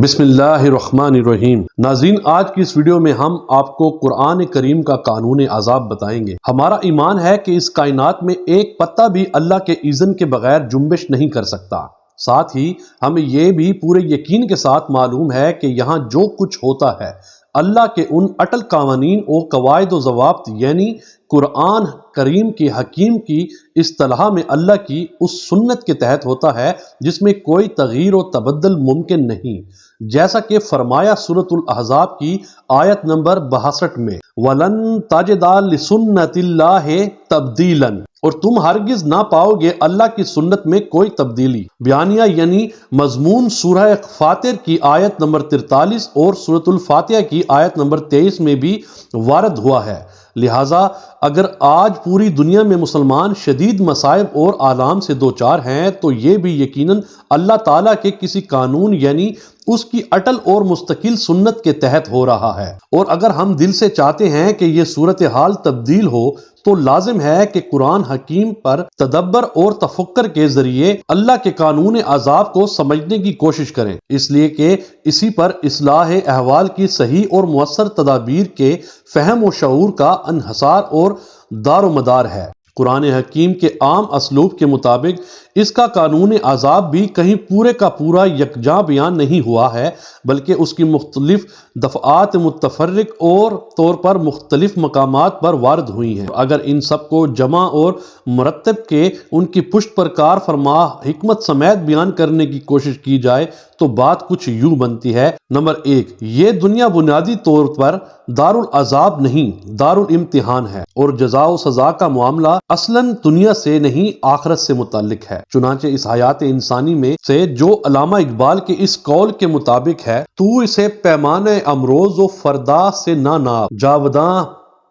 بسم اللہ الرحمن الرحیم۔ ناظرین، آج کی اس ویڈیو میں ہم آپ کو قرآن کریم کا قانون عذاب بتائیں گے۔ ہمارا ایمان ہے کہ اس کائنات میں ایک پتا بھی اللہ کے اذن کے بغیر جنبش نہیں کر سکتا۔ ساتھ ہی ہمیں یہ بھی پورے یقین کے ساتھ معلوم ہے کہ یہاں جو کچھ ہوتا ہے اللہ کے ان اٹل قوانین اور قواعد و ضوابط یعنی قرآن کریم کی حکیم کی اصطلاح میں اللہ کی اس سنت کے تحت ہوتا ہے جس میں کوئی تغییر و تبدل ممکن نہیں، جیسا کہ فرمایا سورۃ الاحزاب کی آیت نمبر 62 میں وَلَن تَجِدَ لِسُنَّتِ اللَّهِ تَبْدِيلًا، اور تم ہرگز نہ پاؤ گے اللہ کی سنت میں کوئی تبدیلی۔ بیانیہ یعنی مضمون سورہ فاطر کی آیت نمبر 43 اور سورۃ الفاتحہ کی آیت نمبر 23 میں بھی وارد ہوا ہے۔ لہٰذا اگر آج پوری دنیا میں مسلمان شدید مصائب اور آلام سے دوچار ہیں تو یہ بھی یقیناً اللہ تعالیٰ کے کسی قانون یعنی اس کی اٹل اور مستقل سنت کے تحت ہو رہا ہے، اور اگر ہم دل سے چاہتے ہیں کہ یہ صورتحال تبدیل ہو تو لازم ہے کہ قرآن حکیم پر تدبر اور تفکر کے ذریعے اللہ کے قانون عذاب کو سمجھنے کی کوشش کریں، اس لیے کہ اسی پر اصلاح احوال کی صحیح اور مؤثر تدابیر کے فہم و شعور کا انحصار اور دار و مدار ہے۔ قرآن حکیم کے عام اسلوب کے مطابق اس کا قانون عذاب بھی کہیں پورے کا پورا یکجاں بیان نہیں ہوا ہے، بلکہ اس کی مختلف دفعات متفرق اور طور پر مختلف مقامات پر وارد ہوئی ہیں۔ اگر ان سب کو جمع اور مرتب کے ان کی پشت پر کار فرما حکمت سمیت بیان کرنے کی کوشش کی جائے تو بات کچھ یوں بنتی ہے۔ نمبر 1، یہ دنیا بنیادی طور پر دار العذاب نہیں، دار الامتحان ہے، اور جزا و سزا کا معاملہ اصلاً دنیا سے نہیں آخرت سے متعلق ہے۔ چنانچہ اس حیات انسانی میں سے جو علامہ اقبال کے اس قول کے مطابق ہے تو اسے پیمانہ امروز و فردا سے نہ ناپ، جاوداں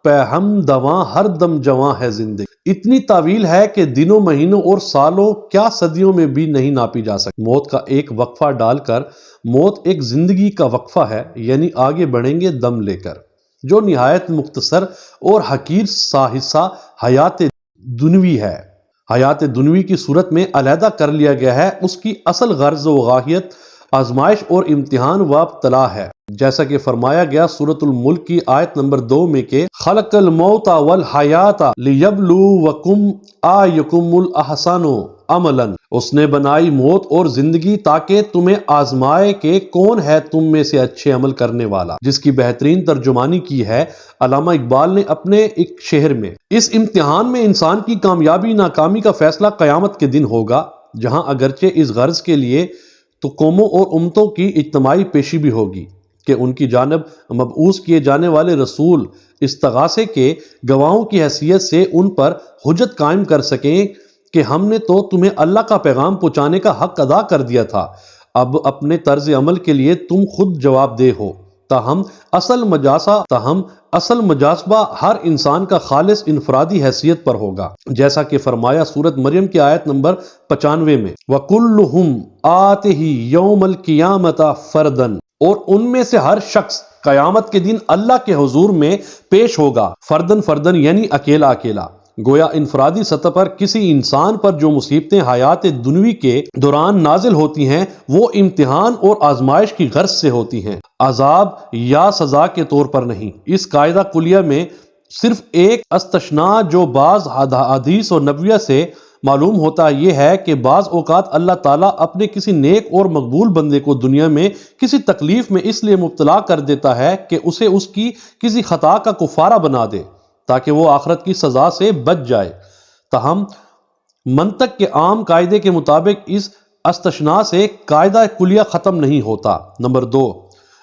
پہ ہم دواں ہر دم جواں ہے زندگی، اتنی طویل ہے کہ دنوں مہینوں اور سالوں کیا صدیوں میں بھی نہیں ناپی جا سکتی۔ موت کا ایک وقفہ ڈال کر موت ایک زندگی کا وقفہ ہے، یعنی آگے بڑھیں گے دم لے کر، جو نہایت مختصر اور حقیر سا حصہ حیات دنوی ہے۔ حیات دنوی کی صورت میں علیحدہ کر لیا گیا ہے، اس کی اصل غرض و غایت آزمائش اور امتحان و ابتلا ہے، جیسا کہ فرمایا گیا سورۃ الملک کی آیت نمبر 2 میں کہ خلق الموت والحیات لیبلوکم ایکم الاحسن عملا، اس نے بنائی موت اور زندگی تاکہ تمہیں آزمائے کہ کون ہے تم میں سے اچھے عمل کرنے والا، جس کی بہترین ترجمانی کی ہے علامہ اقبال نے اپنے ایک شعر میں۔ اس امتحان میں انسان کی کامیابی ناکامی کا فیصلہ قیامت کے دن ہوگا، جہاں اگرچہ اس غرض کے لیے تو قوموں اور امتوں کی اجتماعی پیشی بھی ہوگی کہ ان کی جانب مبعوث کیے جانے والے رسول استغاثے کے گواہوں کی حیثیت سے ان پر حجت قائم کر سکیں کہ ہم نے تو تمہیں اللہ کا پیغام پہنچانے کا حق ادا کر دیا تھا، اب اپنے طرز عمل کے لیے تم خود جواب دہ ہو۔ تاہم اصل مجاسبہ ہر انسان کا خالص انفرادی حیثیت پر ہوگا، جیسا کہ فرمایا سورۃ مریم کی آیت نمبر 95 میں وَكُلُّهُمْ آتِهِ يَوْمَ الْقِيَامَةِ فَرْدًا، اور ان میں سے ہر شخص قیامت کے دن اللہ کے حضور میں پیش ہوگا، فردن فردن یعنی اکیلا اکیلا۔ گویا انفرادی سطح پر کسی انسان پر جو مصیبتیں حیات دنوی کے دوران نازل ہوتی ہیں وہ امتحان اور آزمائش کی غرض سے ہوتی ہیں، عذاب یا سزا کے طور پر نہیں۔ اس قاعدہ کلیہ میں صرف ایک استثناء جو بعض حدیث و نبویہ سے معلوم ہوتا یہ ہے کہ بعض اوقات اللہ تعالیٰ اپنے کسی نیک اور مقبول بندے کو دنیا میں کسی تکلیف میں اس لیے مبتلا کر دیتا ہے کہ اسے اس کی کسی خطا کا کفارہ بنا دے تاکہ وہ آخرت کی سزا سے بچ جائے۔ تاہم منطق کے عام قاعدے کے مطابق اس استثناء سے قاعدہ کلیہ ختم نہیں ہوتا۔ نمبر 2،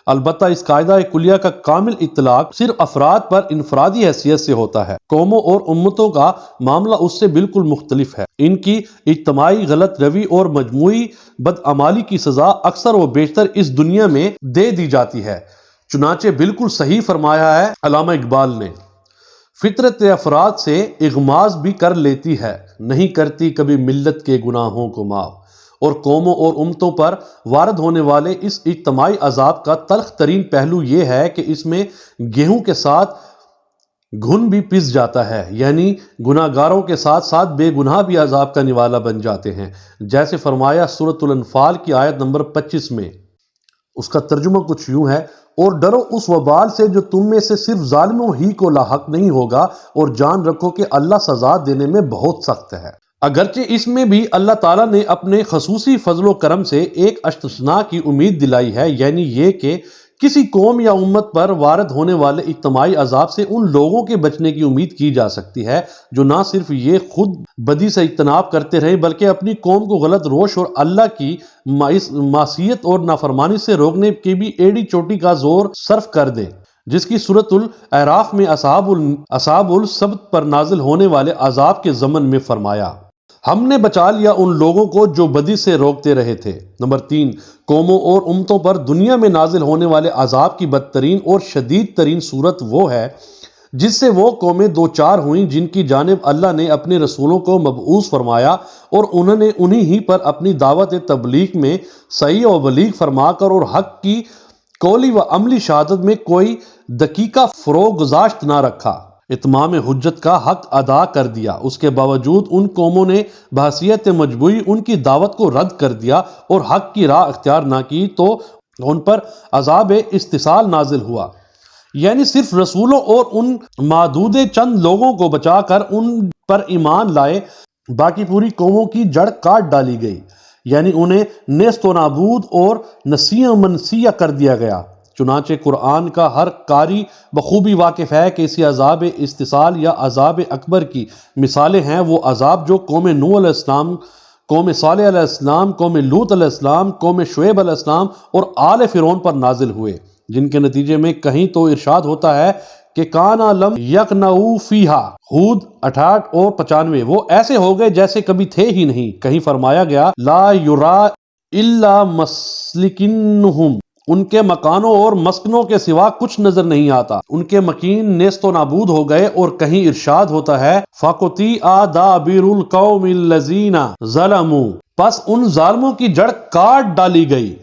البتہ اس قاعدہ کلیہ کا کامل اطلاق صرف افراد پر انفرادی حیثیت سے ہوتا ہے، قوموں اور امتوں کا معاملہ اس سے بالکل مختلف ہے۔ ان کی اجتماعی غلط روی اور مجموعی بدعمالی کی سزا اکثر و بیشتر اس دنیا میں دے دی جاتی ہے، چنانچہ بالکل صحیح فرمایا ہے علامہ اقبال نے، فطرت افراد سے اغماض بھی کر لیتی ہے، نہیں کرتی کبھی ملت کے گناہوں کو معاف، اور قوموں اور امتوں پر وارد ہونے والے اس اجتماعی عذاب کا تلخ ترین پہلو یہ ہے کہ اس میں گیہوں کے ساتھ گھن بھی پس جاتا ہے، یعنی گناہ گاروں کے ساتھ ساتھ بے گناہ بھی عذاب کا نوالا بن جاتے ہیں، جیسے فرمایا سورۃ الانفال کی آیت نمبر 25 میں اس کا ترجمہ کچھ یوں ہے، اور ڈرو اس وبال سے جو تم میں سے صرف ظالموں ہی کو لاحق نہیں ہوگا، اور جان رکھو کہ اللہ سزا دینے میں بہت سخت ہے۔ اگرچہ اس میں بھی اللہ تعالیٰ نے اپنے خصوصی فضل و کرم سے ایک استثناء کی امید دلائی ہے، یعنی یہ کہ کسی قوم یا امت پر وارد ہونے والے اجتماعی عذاب سے ان لوگوں کے بچنے کی امید کی جا سکتی ہے جو نہ صرف یہ خود بدی سے اجتناب کرتے رہیں بلکہ اپنی قوم کو غلط روش اور اللہ کی معصیت اور نافرمانی سے روکنے کی بھی ایڑی چوٹی کا زور صرف کر دیں، جس کی سورۃ الاعراف میں اصحاب السبت پر نازل ہونے والے عذاب کے ضمن میں فرمایا، ہم نے بچا لیا ان لوگوں کو جو بدی سے روکتے رہے تھے۔ نمبر 3، قوموں اور امتوں پر دنیا میں نازل ہونے والے عذاب کی بدترین اور شدید ترین صورت وہ ہے جس سے وہ قومیں دو چار ہوئیں جن کی جانب اللہ نے اپنے رسولوں کو مبعوث فرمایا اور انہوں نے انہی ہی پر اپنی دعوت تبلیغ میں صحیح و بلیغ فرما کر اور حق کی قولی و عملی شہادت میں کوئی دقیقہ فروغ گذاشت نہ رکھا، اتمام حجت کا حق ادا کر دیا۔ اس کے باوجود ان قوموں نے بحیثیت مجبوری ان کی دعوت کو رد کر دیا اور حق کی راہ اختیار نہ کی تو ان پر عذاب استحصال نازل ہوا، یعنی صرف رسولوں اور ان معدود چند لوگوں کو بچا کر ان پر ایمان لائے، باقی پوری قوموں کی جڑ کاٹ ڈالی گئی، یعنی انہیں نیست و نابود اور نسیہ منسیہ کر دیا گیا۔ چنانچہ قرآن کا ہر قاری بخوبی واقف ہے کہ اسی عذاب استحصال یا عذاب اکبر کی مثالیں ہیں وہ عذاب جو قوم نوح علیہ السلام، قوم صالح علیہ السلام، قوم لوط علیہ السلام، قوم شعیب علیہ السلام اور آل فرعون پر نازل ہوئے، جن کے نتیجے میں کہیں تو ارشاد ہوتا ہے کہ کانا لم یکنؤ فیہا، ہود 68 اور 95، وہ ایسے ہو گئے جیسے کبھی تھے ہی نہیں۔ کہیں فرمایا گیا لا یرا الا مسلکنہم، ان کے مکانوں اور مسکنوں کے سوا کچھ نظر نہیں آتا، ان کے مکین نیست و نابود ہو گئے۔ اور کہیں ارشاد ہوتا ہے فَقُطِعَ دَابِرُ الْقَوْمِ الَّذِينَ ظَلَمُوا، پس ان ظالموں کی جڑ کاٹ ڈالی گئی۔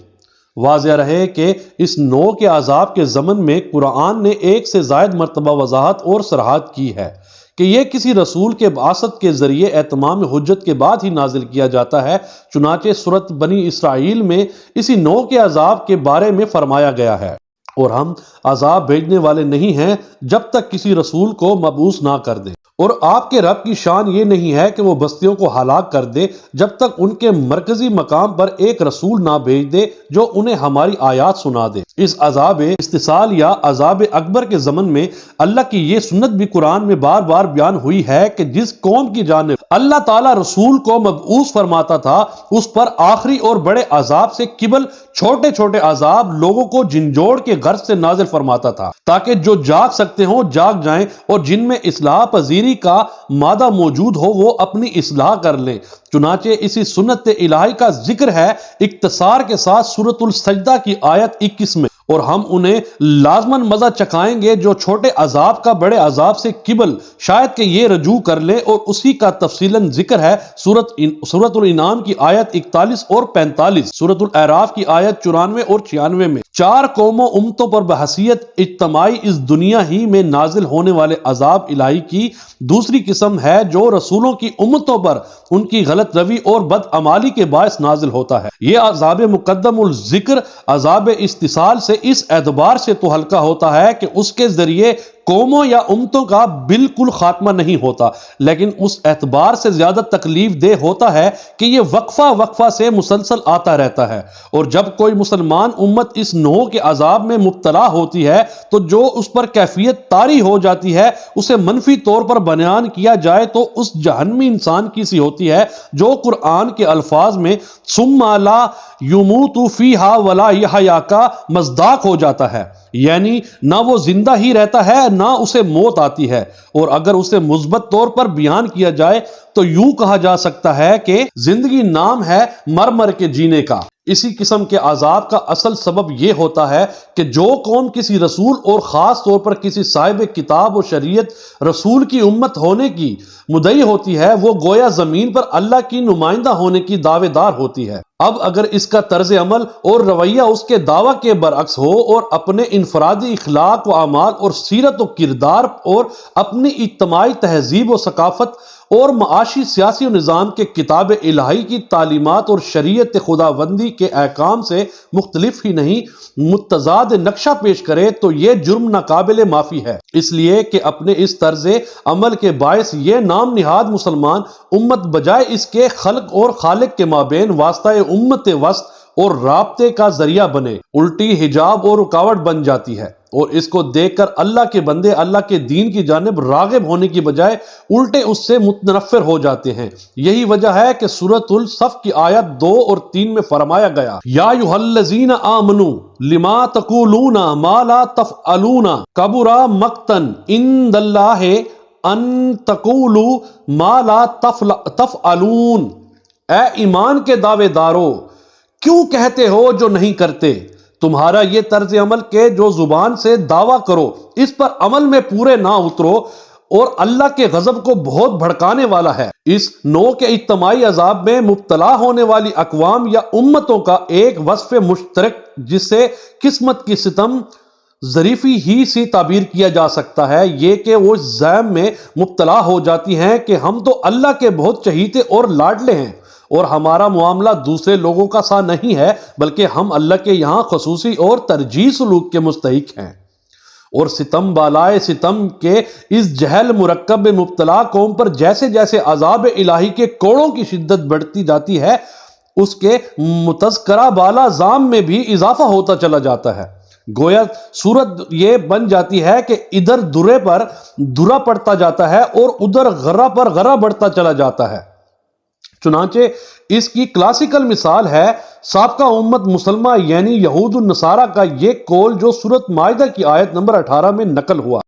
واضح رہے کہ اس نوع کے عذاب کے ضمن میں قرآن نے ایک سے زائد مرتبہ وضاحت اور صراحت کی ہے کہ یہ کسی رسول کے بعثت کے ذریعے اتمام حجت کے بعد ہی نازل کیا جاتا ہے۔ چنانچہ سورۃ بنی اسرائیل میں اسی نوع کے عذاب کے بارے میں فرمایا گیا ہے، اور ہم عذاب بھیجنے والے نہیں ہیں جب تک کسی رسول کو مبعوث نہ کر دیں، اور آپ کے رب کی شان یہ نہیں ہے کہ وہ بستیوں کو ہلاک کر دے جب تک ان کے مرکزی مقام پر ایک رسول نہ بھیج دے جو انہیں ہماری آیات سنا دے۔ اس عذاب استحصال یا عذاب اکبر کے ضمن میں اللہ کی یہ سنت بھی قرآن میں بار بار بیان ہوئی ہے کہ جس قوم کی جانب اللہ تعالیٰ رسول کو مبعوث فرماتا تھا اس پر آخری اور بڑے عذاب سے قبل چھوٹے چھوٹے عذاب لوگوں کو جھنجھوڑ کے غرض سے نازل فرماتا تھا تاکہ جو جاگ سکتے ہوں جاگ جائیں، اور جن میں اصلاح پذیری کا مادہ موجود ہو وہ اپنی اصلاح کر لیں۔ چنانچہ اسی سنت الہی کا ذکر ہے اختصار کے ساتھ سورۃ السجدہ کی آیت 21 میں، اور ہم انہیں لازماً مزہ چکھائیں گے جو چھوٹے عذاب کا بڑے عذاب سے قبل شاید کہ یہ رجوع کر لیں، اور اسی کا تفصیلاً ذکر ہے سورۃ الانعام کی آیت 41 اور 45، سورۃ الاعراف کی آیت 94 اور 96 میں۔ چار قوموں امتوں پر بحیثیت اجتماعی اس دنیا ہی میں نازل ہونے والے عذاب الہی کی دوسری قسم ہے جو رسولوں کی امتوں پر ان کی غلط روی اور بدعمالی کے باعث نازل ہوتا ہے۔ یہ عذاب مقدم الذکر عذاب استحصال سے اس اعتبار سے تو ہلکا ہوتا ہے کہ اس کے ذریعے قوموں یا امتوں کا بالکل خاتمہ نہیں ہوتا، لیکن اس اعتبار سے زیادہ تکلیف دہ ہوتا ہے کہ یہ وقفہ سے مسلسل آتا رہتا ہے، اور جب کوئی مسلمان امت اس نوع کے عذاب میں مبتلا ہوتی ہے تو جو اس پر کیفیت طاری ہو جاتی ہے اسے منفی طور پر بیان کیا جائے تو اس جہنمی انسان کی سی ہوتی ہے جو قرآن کے الفاظ میں ثم لا یموت فیہا ولا یحیا کا مصداق ہو جاتا ہے، یعنی نہ وہ زندہ ہی رہتا ہے نہ اسے موت آتی ہے۔ اور اگر اسے مثبت طور پر بیان کیا جائے تو یوں کہا جا سکتا ہے کہ زندگی نام ہے مر مر کے جینے کا۔ اسی قسم کے عذاب کا اصل سبب یہ ہوتا ہے کہ جو قوم کسی رسول اور خاص طور پر کسی صاحب کتاب و شریعت رسول کی امت ہونے کی مدعی ہوتی ہے وہ گویا زمین پر اللہ کی نمائندہ ہونے کی دعوے دار ہوتی ہے۔ اب اگر اس کا طرز عمل اور رویہ اس کے دعویٰ کے برعکس ہو اور اپنے انفرادی اخلاق و اعمال اور سیرت و کردار اور اپنی اجتماعی تہذیب و ثقافت اور معاشی سیاسی نظام کے کتاب الہی کی تعلیمات اور شریعت خداوندی کے احکام سے مختلف ہی نہیں متضاد نقشہ پیش کرے تو یہ جرم ناقابل معافی ہے، اس لیے کہ اپنے اس طرز عمل کے باعث یہ نام نہاد مسلمان امت بجائے اس کے خلق اور خالق کے مابین واسطہ امت وسط اور رابطے کا ذریعہ بنے، الٹی حجاب اور رکاوٹ بن جاتی ہے، اور اس کو دیکھ کر اللہ کے بندے اللہ کے دین کی جانب راغب ہونے کی بجائے الٹے اس سے متنفر ہو جاتے ہیں۔ یہی وجہ ہے کہ سورۃ الصف کی آیت 2 اور 3 میں فرمایا گیا، یا ایھا الذین آمنوا لما تقولون ما لا تفعلون کبر مقتا عند اللہ ان تقولوا ما لا تفعلون۔ اے ایمان کے دعوے دارو، کیوں کہتے ہو جو نہیں کرتے؟ تمہارا یہ طرز عمل کہ جو زبان سے دعویٰ کرو اس پر عمل میں پورے نہ اترو اور اللہ کے غضب کو بہت بھڑکانے والا ہے۔ اس نوع کے اجتماعی عذاب میں مبتلا ہونے والی اقوام یا امتوں کا ایک وصف مشترک جس سے قسمت کی ستم ظریفی ہی سے تعبیر کیا جا سکتا ہے، یہ کہ وہ اس زعم میں مبتلا ہو جاتی ہیں کہ ہم تو اللہ کے بہت چہیتے اور لاڈلے ہیں اور ہمارا معاملہ دوسرے لوگوں کا سا نہیں ہے بلکہ ہم اللہ کے یہاں خصوصی اور ترجیح سلوک کے مستحق ہیں، اور ستم بالائے ستم کے اس جہل مرکب میں مبتلا قوم پر جیسے جیسے عذاب الہی کے کوڑوں کی شدت بڑھتی جاتی ہے اس کے متذکرہ بالا زام میں بھی اضافہ ہوتا چلا جاتا ہے۔ گویا صورت یہ بن جاتی ہے کہ ادھر درے پر درا پڑتا جاتا ہے اور ادھر غرہ پر غرہ بڑھتا چلا جاتا ہے۔ چنانچہ اس کی کلاسیکل مثال ہے سابقہ امت مسلمہ یعنی یہود النصارہ کا یہ قول جو سورۃ مائدہ کی آیت نمبر 18 میں نقل ہوا۔